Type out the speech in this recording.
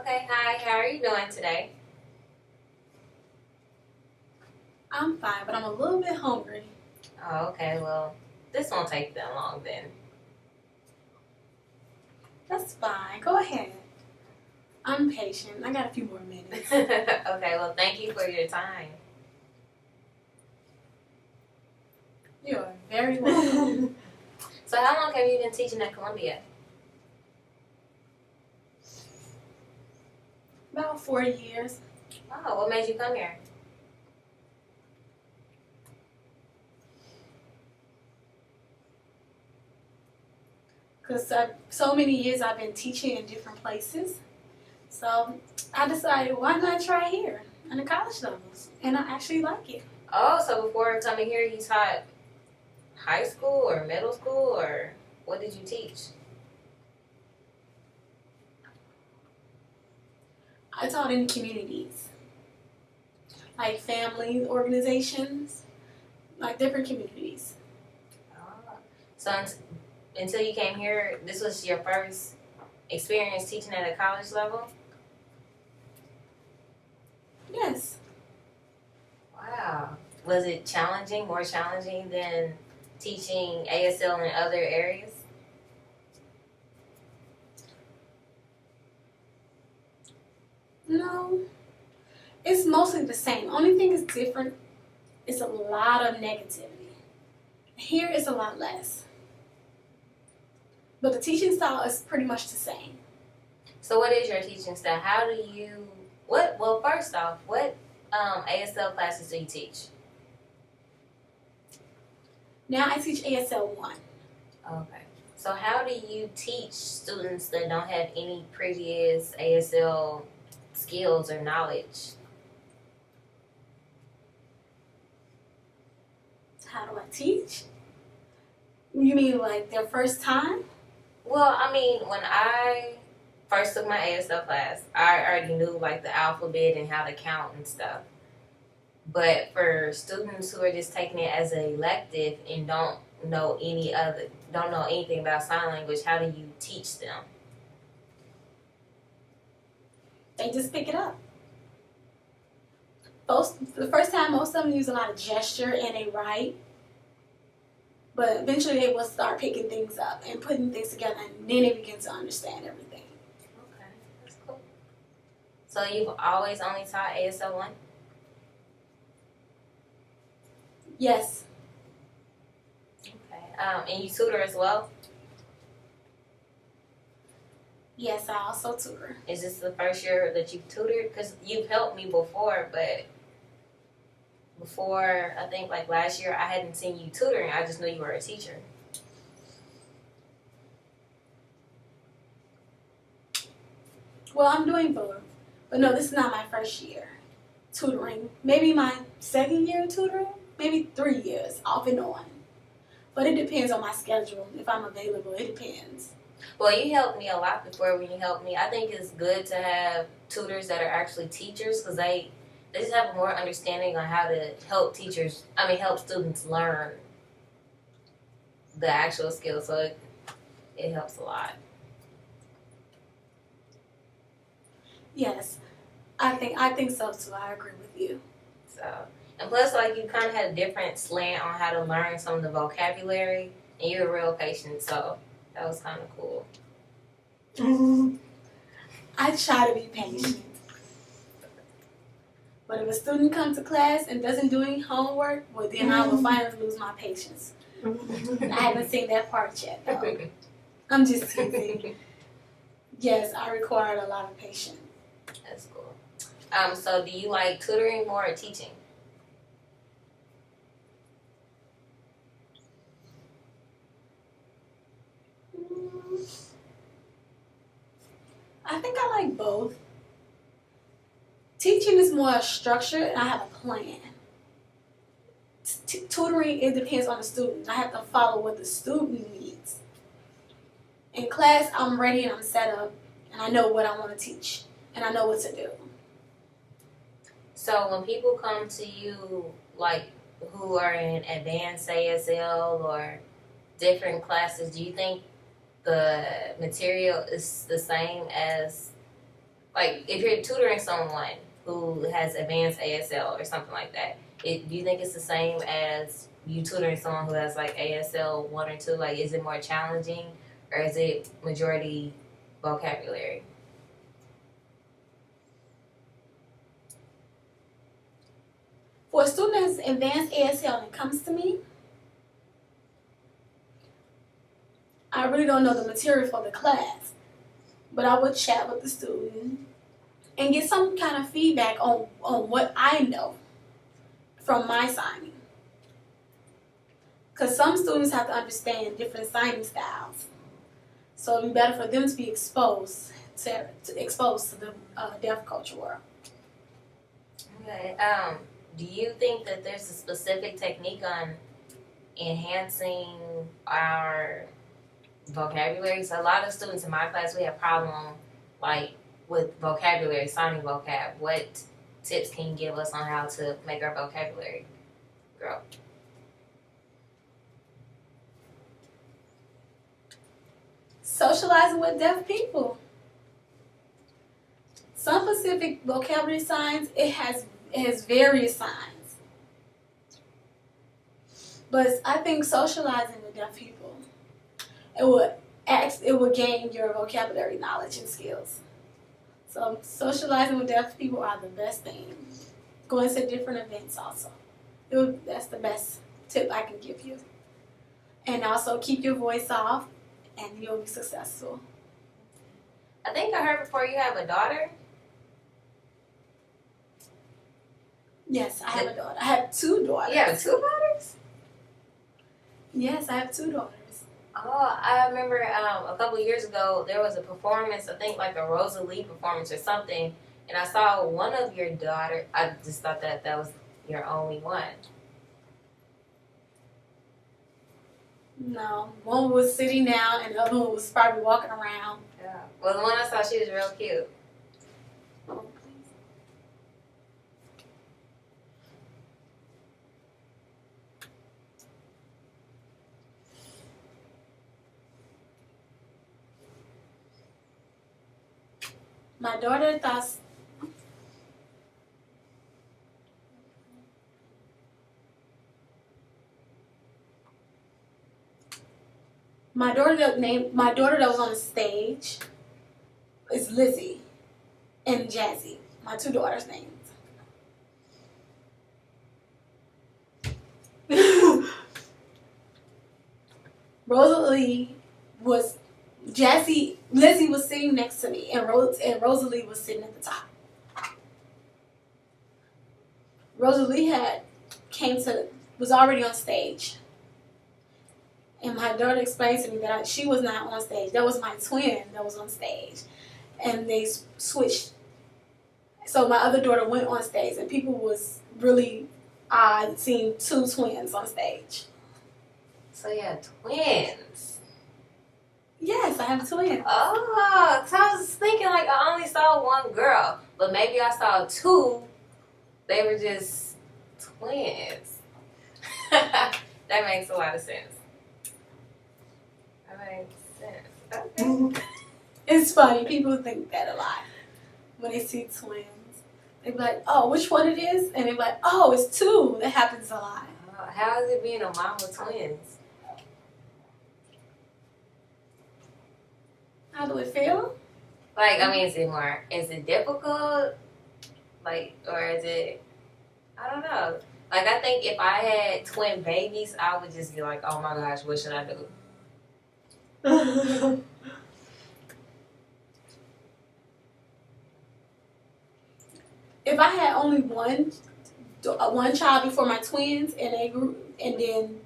Okay, hi, how are you doing today? I'm fine, but I'm a little bit hungry. Oh, okay, well, this won't take that long then. That's fine. Go ahead. I'm patient. I got a few more minutes. Okay, well, thank you for your time. You are very welcome. So, how long have you been teaching at Columbia? About 4 years. Oh, what made you come here? Because so many years I've been teaching in different places. So I decided, why not try here on the college levels? And I actually like it. Oh, so before coming here, you taught high school or middle school, or what did you teach? I taught in communities, like family organizations, like different communities. Oh. So, until you came here, this was your first experience teaching at a college level? Yes. Wow. Was it challenging, more challenging than teaching ASL in other areas? No. It's mostly the same. Only thing is different is a lot of negativity. Here is a lot less. But the teaching style is pretty much the same. So, what is your teaching style? How do you, well, first off, what ASL classes do you teach? Now I teach ASL 1. Okay. So, how do you teach students that don't have any previous ASL skills or knowledge? How do I teach? You mean like their first time? Well, I mean, when I first took my ASL class, I already knew like the alphabet and how to count and stuff. But for students who are just taking it as an elective and don't know anything about sign language, how do you teach them? They just pick it up. The first time, most of them use a lot of gesture and they write. But eventually they will start picking things up and putting things together, and then they begin to understand everything. Okay, that's cool. So you've always only taught ASL 1? Yes. Okay. And you tutor as well? Yes, I also tutor. Is this the first year that you've tutored? Because you've helped me before, but before, I think like last year, I hadn't seen you tutoring. I just knew you were a teacher. Well, I'm doing both. But no, this is not my first year tutoring. Maybe my second year tutoring, maybe 3 years off and on. But it depends on my schedule. If I'm available, it depends. Well, you helped me a lot before when you helped me. I think it's good to have tutors that are actually teachers because they just have more understanding on how to help help students learn the actual skills. So it helps a lot. Yes, I think so too. I agree with you. So, and plus, like, you kind of had a different slant on how to learn some of the vocabulary, and you're real patient, so that was kind of cool. I try to be patient. But if a student comes to class and doesn't do any homework, well, then I will finally lose my patience. I haven't seen that part yet, though. I'm just teasing. Yes, I required a lot of patience. That's cool. So do you like tutoring more or teaching? I think I like both. Teaching is more structured and I have a plan. Tutoring, it depends on the student. I have to follow what the student needs. In class, I'm ready and I'm set up and I know what I want to teach and I know what to do. So when people come to you, like, who are in advanced ASL or different classes, do you think the material is the same as like if you're tutoring someone who has advanced ASL or something like that, do you think it's the same as you tutoring someone who has like ASL 1 or 2? Like, is it more challenging or is it majority vocabulary? For a student that's advanced ASL and it comes to me, I really don't know the material for the class, but I would chat with the student and get some kind of feedback on what I know from my signing. Because some students have to understand different signing styles. So it'd be better for them to be exposed to the deaf culture world. Okay. Do you think that there's a specific technique on enhancing our vocabulary? So a lot of students in my class, we have problem like with vocabulary, signing vocab. What tips can you give us on how to make our vocabulary grow? Socializing with deaf people. Some specific vocabulary signs, it has various signs. But I think socializing with deaf people, it would gain your vocabulary knowledge and skills. So socializing with deaf people are the best thing. Going to different events also. That's the best tip I can give you. And also keep your voice off and you'll be successful. I think I heard before you have a daughter. Yes, I have a daughter. I have 2 daughters. You have 2 daughters? Yes, I have 2 daughters. Oh, I remember a couple of years ago there was a performance, I think like a Rosalie performance or something, and I saw one of your daughters. I just thought that was your only one. No, one was sitting down and the other one was probably walking around. Yeah. Well, the one I saw, she was real cute. Oh, please. My daughter thought. My daughter that was on the stage is Lizzie and Jazzy. My 2 daughters' names. Lizzie was sitting next to me, and Rosalie was sitting at the top. Rosalie was already on stage. And my daughter explained to me that she was not on stage. That was my twin that was on stage. And they switched. So my other daughter went on stage, and people was really odd seeing 2 twins on stage. So you have twins? Yes, I have twins. Oh, so I was thinking like I only saw 1 girl, but maybe I saw 2. They were just twins. That makes a lot of sense. That makes sense. Okay. It's funny. People think that a lot when they see twins. They be like, "Oh, which one it is?" And they be like, "Oh, it's 2." That happens a lot. How is it being a mom with twins? How do it feel? Like, I mean, is it difficult? Like, or is it, I don't know. Like, I think if I had twin babies, I would just be like, oh my gosh, what should I do? If I had only one child before my twins, and they grew, and then